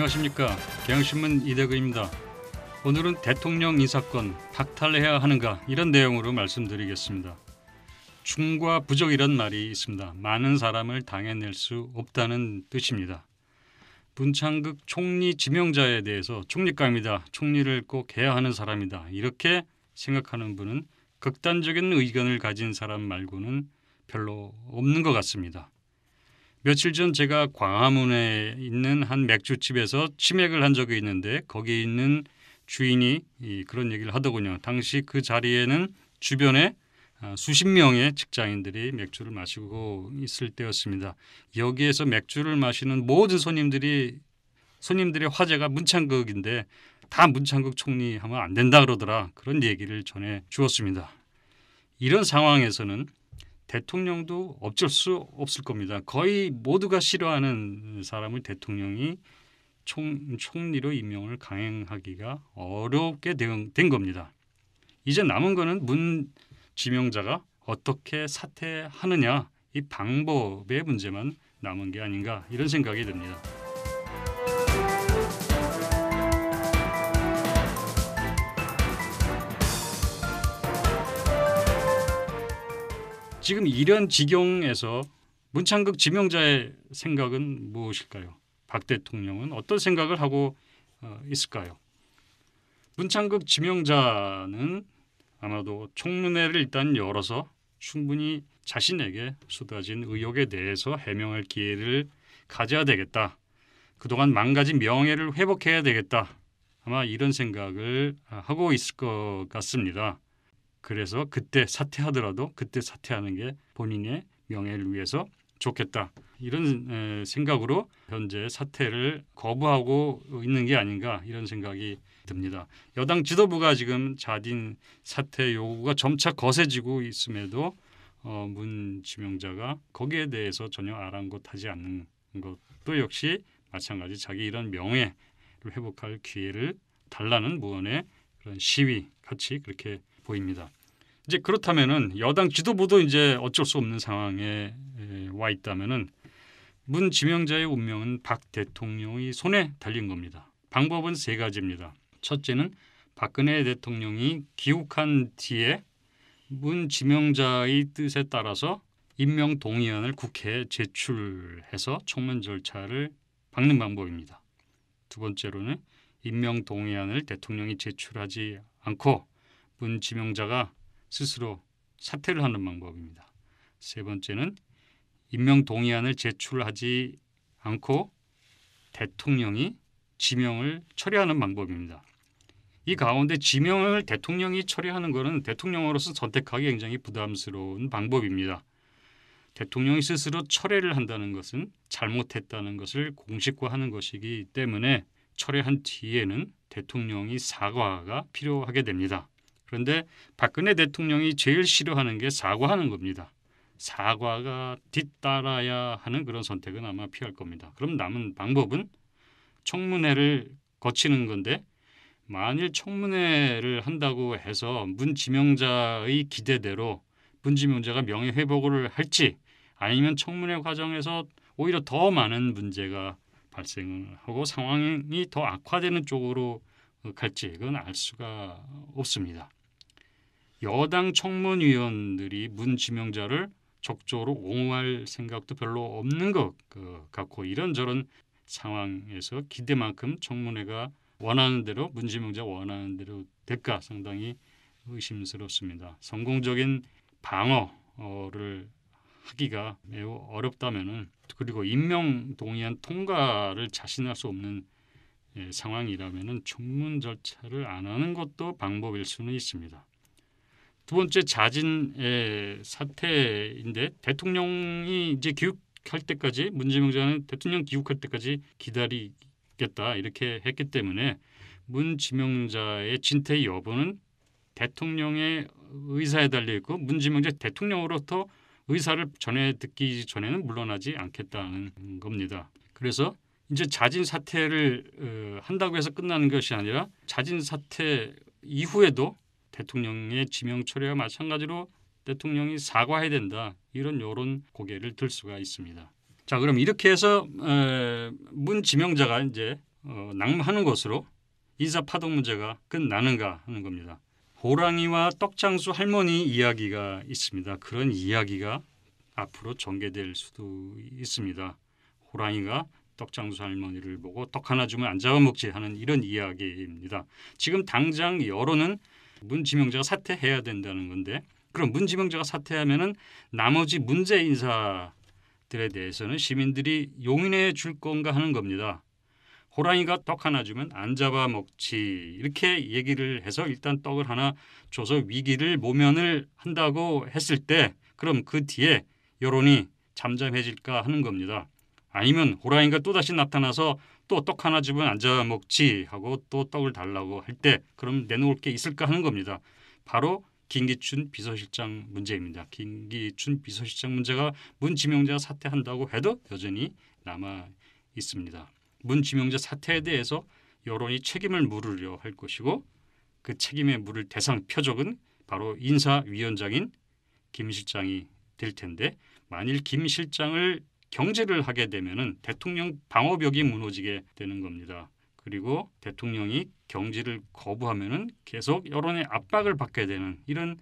안녕하십니까. 경향신문 이대근입니다. 오늘은 대통령 인사권 박탈해야 하는가 이런 내용으로 말씀드리겠습니다. 충과 부족이란 말이 있습니다. 많은 사람을 당해낼 수 없다는 뜻입니다. 문창극 총리 지명자에 대해서 총리감이다. 총리를 꼭 해야 하는 사람이다. 이렇게 생각하는 분은 극단적인 의견을 가진 사람 말고는 별로 없는 것 같습니다. 며칠 전 제가 광화문에 있는 한 맥주집에서 치맥을 한 적이 있는데 거기 있는 주인이 그런 얘기를 하더군요. 당시 그 자리에는 주변에 수십 명의 직장인들이 맥주를 마시고 있을 때였습니다. 여기에서 맥주를 마시는 모든 손님들의 화제가 문창극인데 다 문창극 총리 하면 안 된다 그러더라. 그런 얘기를 전해 주었습니다. 이런 상황에서는 대통령도 어쩔 수 없을 겁니다. 거의 모두가 싫어하는 사람을 대통령이 총리로 임명을 강행하기가 어렵게 된 겁니다. 이제 남은 거는 문 지명자가 어떻게 사퇴하느냐 이 방법의 문제만 남은 게 아닌가 이런 생각이 듭니다. 지금 이런 지경에서 문창극 지명자의 생각은 무엇일까요? 박 대통령은 어떤 생각을 하고 있을까요? 문창극 지명자는 아마도 청문회를 일단 열어서 충분히 자신에게 쏟아진 의혹에 대해서 해명할 기회를 가져야 되겠다. 그동안 망가진 명예를 회복해야 되겠다. 아마 이런 생각을 하고 있을 것 같습니다. 그래서 그때 사퇴하더라도 그때 사퇴하는 게 본인의 명예를 위해서 좋겠다. 이런 생각으로 현재 사퇴를 거부하고 있는 게 아닌가 이런 생각이 듭니다. 여당 지도부가 지금 자진 사퇴 요구가 점차 거세지고 있음에도 문 지명자가 거기에 대해서 전혀 아랑곳하지 않는 것도 역시 마찬가지 자기 이런 명예를 회복할 기회를 달라는 무언의 그런 시위 같이 그렇게 보입니다. 이제 그렇다면은 여당 지도부도 이제 어쩔 수 없는 상황에 와 있다면은 문 지명자의 운명은 박 대통령의 손에 달린 겁니다. 방법은 세 가지입니다. 첫째는 박근혜 대통령이 귀국한 뒤에 문 지명자의 뜻에 따라서 임명 동의안을 국회에 제출해서 청문 절차를 밟는 방법입니다. 두 번째로는 임명 동의안을 대통령이 제출하지 않고 문 지명자가 스스로 사퇴를 하는 방법입니다. 세 번째는 임명 동의안을 제출하지 않고 대통령이 지명을 처리하는 방법입니다. 이 가운데 지명을 대통령이 처리하는 것은 대통령으로서 선택하기 굉장히 부담스러운 방법입니다. 대통령이 스스로 철회를 한다는 것은 잘못했다는 것을 공식화하는 것이기 때문에 철회한 뒤에는 대통령이 사과가 필요하게 됩니다. 그런데 박근혜 대통령이 제일 싫어하는 게 사과하는 겁니다. 사과가 뒤따라야 하는 그런 선택은 아마 피할 겁니다. 그럼 남은 방법은 청문회를 거치는 건데 만일 청문회를 한다고 해서 문 지명자의 기대대로 문 지명자가 명예회복을 할지 아니면 청문회 과정에서 오히려 더 많은 문제가 발생을 하고 상황이 더 악화되는 쪽으로 갈지 그건 알 수가 없습니다. 여당 청문위원들이 문 지명자를 적극적으로 옹호할 생각도 별로 없는 것 같고 이런저런 상황에서 기대만큼 청문회가 원하는 대로 문 지명자 원하는 대로 될까 상당히 의심스럽습니다. 성공적인 방어를 하기가 매우 어렵다면은 그리고 임명 동의안 통과를 자신할 수 없는 상황이라면은 청문 절차를 안 하는 것도 방법일 수는 있습니다. 두 번째 자진의 사퇴인데 대통령이 이제 귀국할 때까지 문 지명자는 대통령 귀국할 때까지 기다리겠다 이렇게 했기 때문에 문 지명자의 진퇴 여부는 대통령의 의사에 달려 있고 문 지명자 대통령으로부터 의사를 전해 듣기 전에는 물러나지 않겠다는 겁니다. 그래서 이제 자진 사퇴를 한다고 해서 끝나는 것이 아니라 자진 사퇴 이후에도 대통령의 지명 철회와 마찬가지로 대통령이 사과해야 된다. 이런 여론 고개를 들 수가 있습니다. 자, 그럼 이렇게 해서 문 지명자가 이제 낙마하는 것으로 인사파동 문제가 끝나는가 하는 겁니다. 호랑이와 떡장수 할머니 이야기가 있습니다. 그런 이야기가 앞으로 전개될 수도 있습니다. 호랑이가 떡장수 할머니를 보고 떡 하나 주면 안 잡아먹지 하는 이런 이야기입니다. 지금 당장 여론은 문지명자가 사퇴해야 된다는 건데, 그럼 문지명자가 사퇴하면은 나머지 문제 인사들에 대해서는 시민들이 용인해 줄 건가 하는 겁니다. 호랑이가 떡 하나 주면 안 잡아먹지 이렇게 얘기를 해서 일단 떡을 하나 줘서 위기를 모면을 한다고 했을 때, 그럼 그 뒤에 여론이 잠잠해질까 하는 겁니다. 아니면 호랑이가 또다시 나타나서 또 떡 하나 주면 안 잡아먹지 하고 또 떡을 달라고 할 때 그럼 내놓을 게 있을까 하는 겁니다. 바로 김기춘 비서실장 문제입니다. 김기춘 비서실장 문제가 문지명자가 사퇴한다고 해도 여전히 남아 있습니다. 문지명자 사퇴에 대해서 여론이 책임을 물으려 할 것이고, 그 책임에 물을 대상 표적은 바로 인사위원장인 김 실장이 될 텐데, 만일 김 실장을 경질을 하게 되면은 대통령 방어벽이 무너지게 되는 겁니다. 그리고 대통령이 경질을 거부하면은 계속 여론의 압박을 받게 되는 이런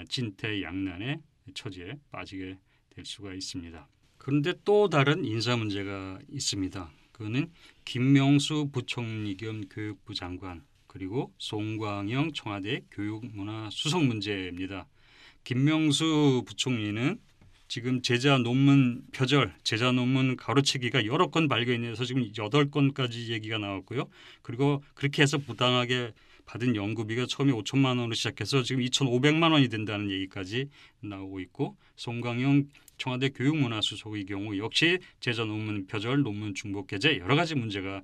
진퇴양난의 처지에 빠지게 될 수가 있습니다. 그런데 또 다른 인사 문제가 있습니다. 그거는 김명수 부총리 겸 교육부 장관, 그리고 송광영 청와대 교육문화수석 문제입니다. 김명수 부총리는 지금 제자 논문 표절, 제자 논문 가로채기가 여러 건 발견해서 지금 8건까지 얘기가 나왔고요. 그리고 그렇게 해서 부당하게 받은 연구비가 처음에 5천만 원으로 시작해서 지금 2,500만 원이 된다는 얘기까지 나오고 있고, 송광영 청와대 교육문화수석의 경우 역시 제자 논문 표절, 논문 중복 게재 여러 가지 문제가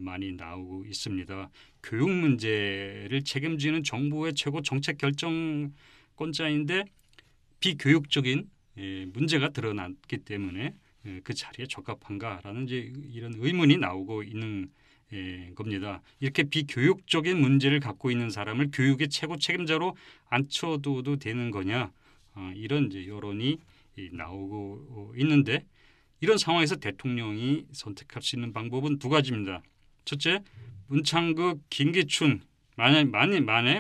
많이 나오고 있습니다. 교육 문제를 책임지는 정부의 최고 정책 결정권자인데 비교육적인 문제가 드러났기 때문에 그 자리에 적합한가라는 이제 이런 의문이 나오고 있는 겁니다. 이렇게 비교육적인 문제를 갖고 있는 사람을 교육의 최고 책임자로 앉혀둬도 되는 거냐, 이런 이제 여론이 나오고 있는데, 이런 상황에서 대통령이 선택할 수 있는 방법은 두 가지입니다. 첫째, 문창극, 김기춘, 만에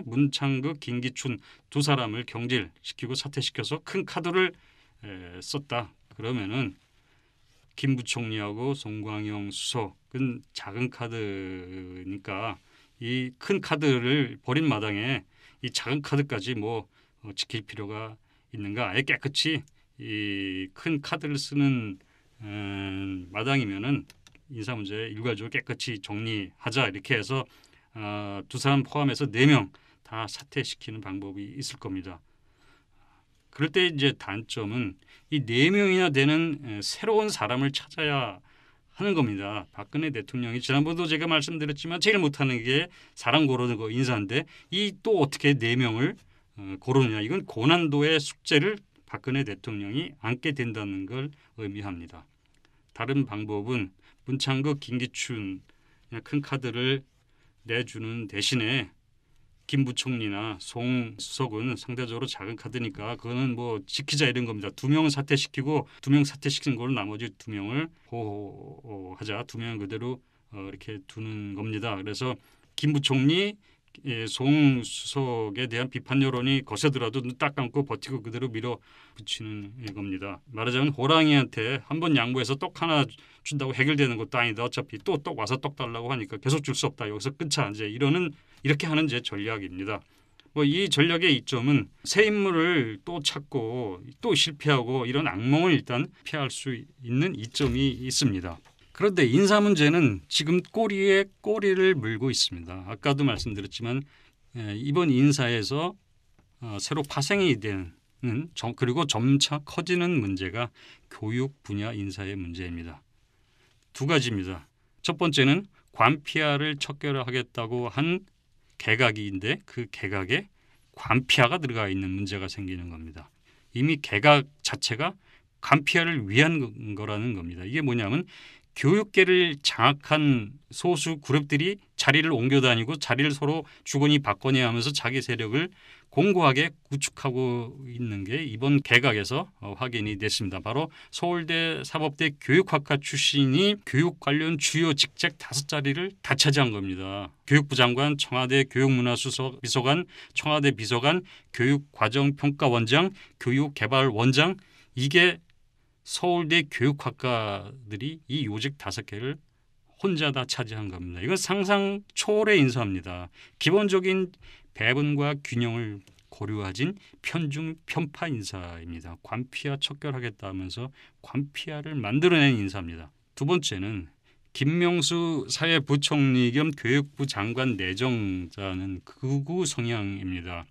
문창극, 김기춘 두 사람을 경질시키고 사퇴시켜서 큰 카드를 썼다. 그러면은 김 부총리하고 송광영 수석은 작은 카드니까 이 큰 카드를 버린 마당에 이 작은 카드까지 지킬 필요가 있는가? 아예 깨끗이 이 큰 카드를 쓰는 마당이면은 인사 문제 일괄적으로 깨끗이 정리하자 이렇게 해서 두 사람 포함해서 4명 다 사퇴시키는 방법이 있을 겁니다. 그럴 때 이제 단점은 이 4명이나 되는 새로운 사람을 찾아야 하는 겁니다. 박근혜 대통령이 지난번도 제가 말씀드렸지만 제일 못하는 게 사람 고르는 거 인사인데, 이 또 어떻게 4명을 고르느냐, 이건 고난도의 숙제를 박근혜 대통령이 안게 된다는 걸 의미합니다. 다른 방법은 문창극, 김기춘 큰 카드를 내주는 대신에 김 부총리나 송 수석은 상대적으로 작은 카드니까 그거는 지키자 이런 겁니다. 2명은 사퇴시키고 2명 사퇴시킨 걸로 나머지 2명을 보호하자. 2명은 그대로 이렇게 두는 겁니다. 그래서 김 부총리, 송 수석에 대한 비판 여론이 거세더라도 눈 딱 감고 버티고 그대로 밀어붙이는 겁니다. 말하자면 호랑이한테 한번 양보해서 떡 하나 준다고 해결되는 것도 아니다. 어차피 또 떡 와서 떡 달라고 하니까 계속 줄 수 없다. 여기서 끊자. 이제 이렇게 하는 제 전략입니다. 이 전략의 이점은 새 인물을 또 찾고 또 실패하고 이런 악몽을 일단 피할 수 있는 이점이 있습니다. 그런데 인사 문제는 지금 꼬리에 꼬리를 물고 있습니다. 아까도 말씀드렸지만 이번 인사에서 새로 파생이 되는 그리고 점차 커지는 문제가 교육 분야 인사의 문제입니다. 두 가지입니다. 첫 번째는 관피아를 척결하겠다고 한 개각인데 그 개각에 관피아가 들어가 있는 문제가 생기는 겁니다. 이미 개각 자체가 관피아를 위한 거라는 겁니다. 이게 뭐냐면 교육계를 장악한 소수 그룹들이 자리를 옮겨 다니고 자리를 서로 주거니 받거니 하면서 자기 세력을 공고하게 구축하고 있는 게 이번 개각에서 확인이 됐습니다. 바로 서울대 사법대 교육학과 출신이 교육 관련 주요 직책 5자리를 다 차지한 겁니다. 교육부 장관, 청와대 교육문화비서관, 청와대 비서관, 교육과정평가원장, 교육개발원장, 이게 서울대 교육학과들이 이 요직 5개를 혼자 다 차지한 겁니다. 이건 상상 초월의 인사입니다. 기본적인 배분과 균형을 고려하진 편중 편파 인사입니다. 관피아 척결하겠다면서 관피아를 만들어낸 인사입니다. 두 번째는 김명수 사회부총리 겸 교육부 장관 내정자는 극우 성향입니다.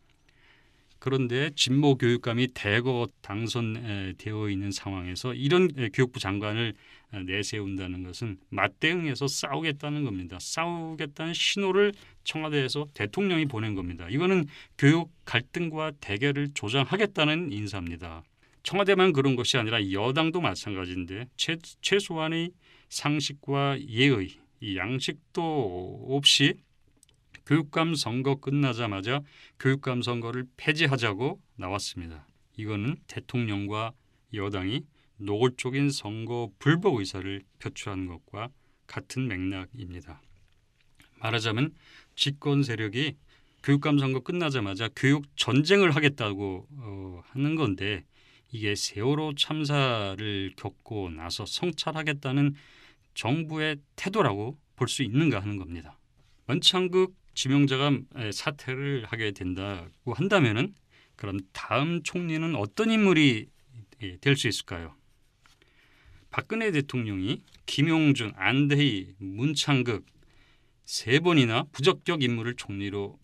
그런데 진보 교육감이 대거 당선되어 있는 상황에서 이런 교육부 장관을 내세운다는 것은 맞대응해서 싸우겠다는 겁니다. 싸우겠다는 신호를 청와대에서 대통령이 보낸 겁니다. 이거는 교육 갈등과 대결을 조장하겠다는 인사입니다. 청와대만 그런 것이 아니라 여당도 마찬가지인데 최소한의 상식과 예의, 이 양식도 없이 교육감 선거 끝나자마자 교육감 선거를 폐지하자고 나왔습니다. 이거는 대통령과 여당이 노골적인 선거 불복 의사를 표출한 것과 같은 맥락입니다. 말하자면 집권 세력이 교육감 선거 끝나자마자 교육 전쟁을 하겠다고 하는 건데 이게 세월호 참사를 겪고 나서 성찰하겠다는 정부의 태도라고 볼 수 있는가 하는 겁니다. 문창극 지명자가 사퇴를 하게 된다고 한다면은 그럼 다음 총리는 어떤 인물이 될 수 있을까요? 박근혜 대통령이 김용준, 안대희, 문창극 3번이나 부적격 인물을 총리로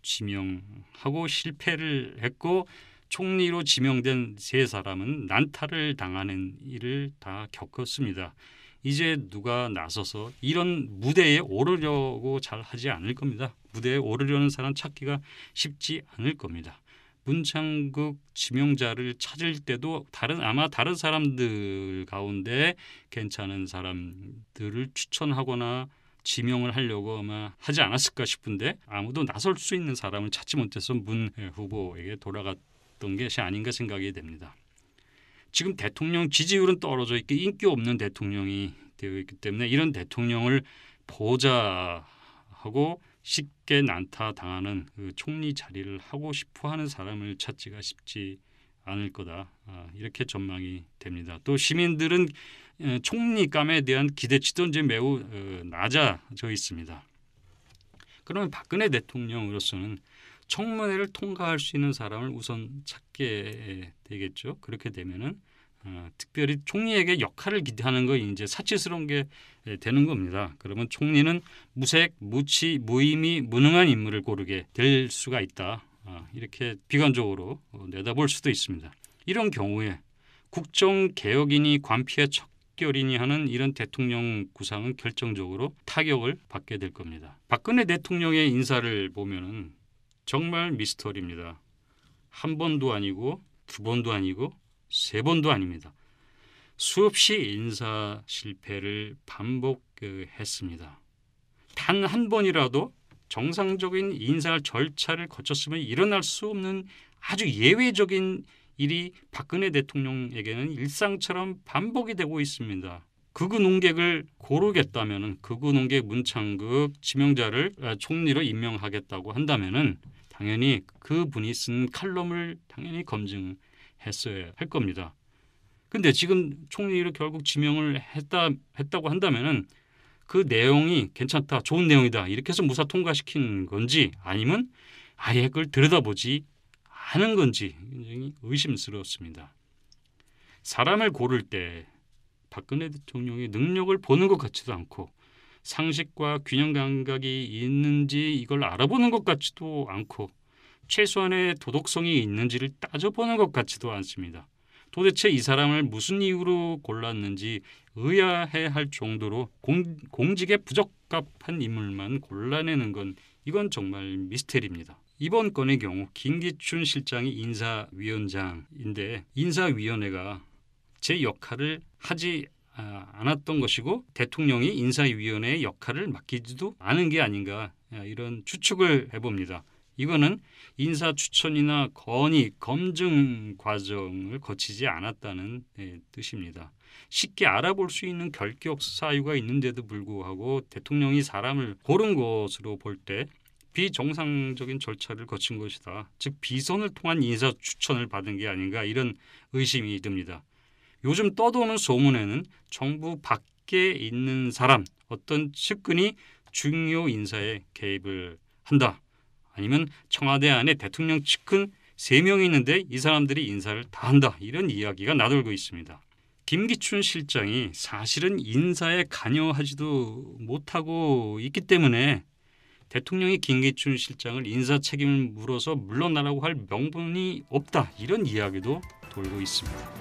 지명하고 실패를 했고 총리로 지명된 3사람은 난타를 당하는 일을 다 겪었습니다. 이제 누가 나서서 이런 무대에 오르려고 잘 하지 않을 겁니다. 무대에 오르려는 사람 찾기가 쉽지 않을 겁니다. 문창극 지명자를 찾을 때도 아마 다른 사람들 가운데 괜찮은 사람들을 추천하거나 지명을 하려고 아마 하지 않았을까 싶은데 아무도 나설 수 있는 사람을 찾지 못해서 문 후보에게 돌아갔던 것이 아닌가 생각이 됩니다. 지금 대통령 지지율은 떨어져 있고 인기 없는 대통령이 되어 있기 때문에 이런 대통령을 보좌하고 쉽게 난타 당하는 그 총리 자리를 하고 싶어하는 사람을 찾기가 쉽지 않을 거다. 이렇게 전망이 됩니다. 또 시민들은 총리감에 대한 기대치도 이제 매우 낮아져 있습니다. 그러면 박근혜 대통령으로서는 청문회를 통과할 수 있는 사람을 우선 찾게 되겠죠. 그렇게 되면은 특별히 총리에게 역할을 기대하는 거 이제 사치스러운 게 되는 겁니다. 그러면 총리는 무색, 무치, 무의미, 무능한 인물을 고르게 될 수가 있다. 이렇게 비관적으로 내다볼 수도 있습니다. 이런 경우에 국정개혁이니 관피의 척결이니 하는 이런 대통령 구상은 결정적으로 타격을 받게 될 겁니다. 박근혜 대통령의 인사를 보면은 정말 미스터리입니다. 한 번도 아니고 2번도 아니고 3번도 아닙니다. 수없이 인사 실패를 반복했습니다. 단 한 번이라도 정상적인 인사 절차를 거쳤으면 일어날 수 없는 아주 예외적인 일이 박근혜 대통령에게는 일상처럼 반복이 되고 있습니다. 극우 논객을 고르겠다면은 극우 논객 문창극 지명자를 총리로 임명하겠다고 한다면은 당연히 그분이 쓴 칼럼을 당연히 검증했어야 할 겁니다. 근데 지금 총리로 결국 지명을 했다고 한다면은 그 내용이 괜찮다, 좋은 내용이다 이렇게 해서 무사 통과시킨 건지 아니면 아예 그걸 들여다보지 않은 건지 굉장히 의심스럽습니다. 사람을 고를 때 박근혜 대통령의 능력을 보는 것 같지도 않고 상식과 균형 감각이 있는지 이걸 알아보는 것 같지도 않고 최소한의 도덕성이 있는지를 따져보는 것 같지도 않습니다. 도대체 이 사람을 무슨 이유로 골랐는지 의아해할 정도로 공직에 부적합한 인물만 골라내는 건 이건 정말 미스테리입니다. 이번 건의 경우 김기춘 실장이 인사위원장인데 인사위원회가 제 역할을 하지 않았던 것이고 대통령이 인사위원회의 역할을 맡기지도 않은 게 아닌가 이런 추측을 해봅니다. 이거는 인사 추천이나 건의, 검증 과정을 거치지 않았다는 뜻입니다. 쉽게 알아볼 수 있는 결격 사유가 있는데도 불구하고 대통령이 사람을 고른 것으로 볼 때 비정상적인 절차를 거친 것이다. 즉 비선을 통한 인사 추천을 받은 게 아닌가 이런 의심이 듭니다. 요즘 떠도는 소문에는 정부 밖에 있는 사람, 어떤 측근이 중요 인사에 개입을 한다. 아니면 청와대 안에 대통령 측근 3명이 있는데 이 사람들이 인사를 다 한다. 이런 이야기가 나돌고 있습니다. 김기춘 실장이 사실은 인사에 관여하지도 못하고 있기 때문에 대통령이 김기춘 실장을 인사 책임을 물어서 물러나라고 할 명분이 없다. 이런 이야기도 돌고 있습니다.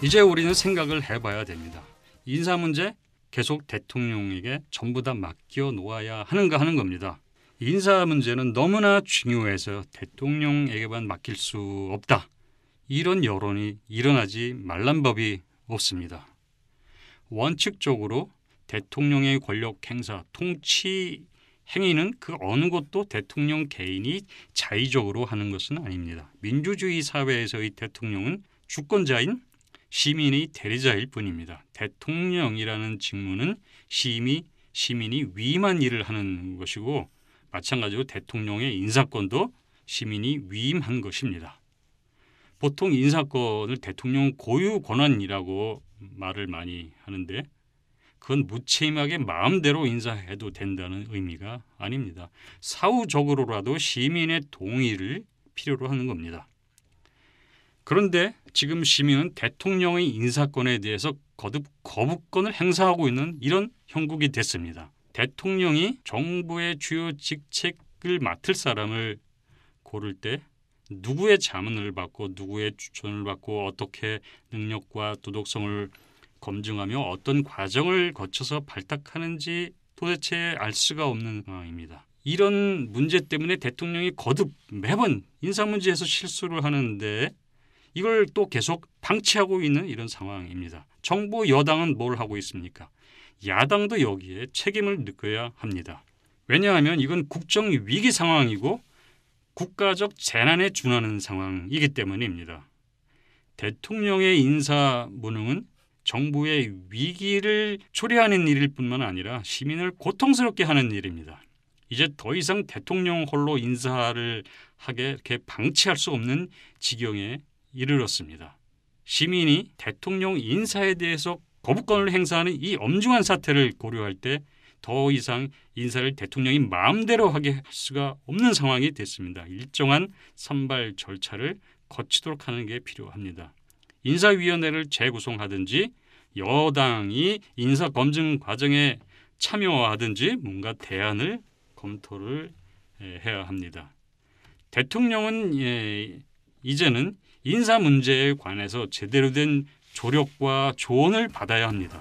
이제 우리는 생각을 해봐야 됩니다. 인사 문제 계속 대통령에게 전부 다 맡겨 놓아야 하는가 하는 겁니다. 인사 문제는 너무나 중요해서 대통령에게만 맡길 수 없다. 이런 여론이 일어나지 말란 법이 없습니다. 원칙적으로 대통령의 권력 행사, 통치 행위는 그 어느 것도 대통령 개인이 자의적으로 하는 것은 아닙니다. 민주주의 사회에서의 대통령은 주권자인 시민의 대리자일 뿐입니다. 대통령이라는 직무는 시민이 위임한 일을 하는 것이고 마찬가지로 대통령의 인사권도 시민이 위임한 것입니다. 보통 인사권을 대통령 고유 권한이라고 말을 많이 하는데 그건 무책임하게 마음대로 인사해도 된다는 의미가 아닙니다. 사후적으로라도 시민의 동의를 필요로 하는 겁니다. 그런데 지금 시민은 대통령의 인사권에 대해서 거듭 거부권을 행사하고 있는 이런 형국이 됐습니다. 대통령이 정부의 주요 직책을 맡을 사람을 고를 때 누구의 자문을 받고 누구의 추천을 받고 어떻게 능력과 도덕성을 검증하며 어떤 과정을 거쳐서 발탁하는지 도대체 알 수가 없는 상황입니다. 이런 문제 때문에 대통령이 거듭 매번 인사 문제에서 실수를 하는데 이걸 또 계속 방치하고 있는 이런 상황입니다. 정부 여당은 뭘 하고 있습니까? 야당도 여기에 책임을 느껴야 합니다. 왜냐하면 이건 국정 위기 상황이고 국가적 재난에 준하는 상황이기 때문입니다. 대통령의 인사 무능은 정부의 위기를 초래하는 일일 뿐만 아니라 시민을 고통스럽게 하는 일입니다. 이제 더 이상 대통령 홀로 인사를 하게 이렇게 방치할 수 없는 지경에 이르렀습니다. 시민이 대통령 인사에 대해서 거부권을 행사하는 이 엄중한 사태를 고려할 때 더 이상 인사를 대통령이 마음대로 하게 할 수가 없는 상황이 됐습니다. 일정한 선발 절차를 거치도록 하는 게 필요합니다. 인사위원회를 재구성하든지 여당이 인사검증 과정에 참여하든지 뭔가 대안을 검토를 해야 합니다. 대통령은 이제는 인사 문제에 관해서 제대로 된 조력과 조언을 받아야 합니다.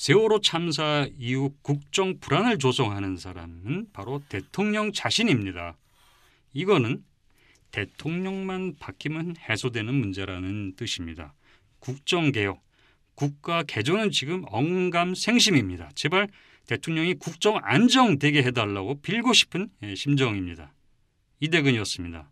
세월호 참사 이후 국정 불안을 조성하는 사람은 바로 대통령 자신입니다. 이거는 대통령만 바뀌면 해소되는 문제라는 뜻입니다. 국정개혁, 국가 개조는 지금 언감생심입니다. 제발 대통령이 국정 안정되게 해달라고 빌고 싶은 심정입니다. 이대근이었습니다.